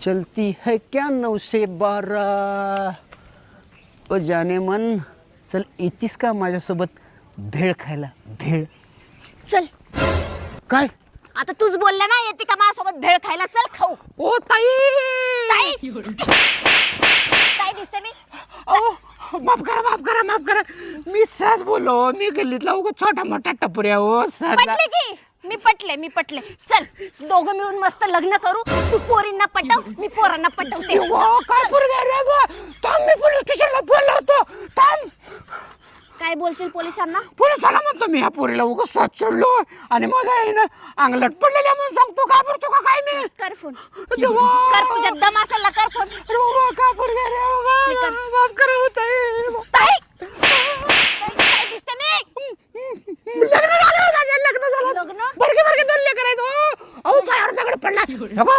चलती है क्या 9 से 12 ओ जाने मन. चल येतीस का माझ्यासोबत भेळ खायला भेळ. चल काय आता तूच बोलला ना येते का माझ्यासोबत भेळ खायला चल खाऊ. ओ ताई ताई काय दिसते मी माफ करा मी सहज बोललो. मी गल्लीतला उगा छोटा मोठा टपुऱ्या हो सहज. पटले की मी पटले चल दोघं मिळून मस्त लग्न करू. तू पोरींना पटव मी पोरांना पटवते. काय पोरगा रे बा. थांब मी पोलीस स्टेशनला बोललो होतो. थांब काय बोलशील पोलिसांना. पोलिसाला म्हणतो मी ह्या पोरीला उगा साथ सोडलो आणि मग आहे ना अंगलट पडलेल्या म्हणून सांगतो. घाबरतो का काय मी. कर फोन देवा. कर तुझ्या दम असेल ना कर फोन. अरे बाबा काय पोरगा रे हे बाबा. कर. माफ करा हो ताई. ताई काय दिसते मी लग्न झालं माझं लग्न झालं. लग्न बरके 2 लेकर आहेत. अहो पायावर दगड पडला. नको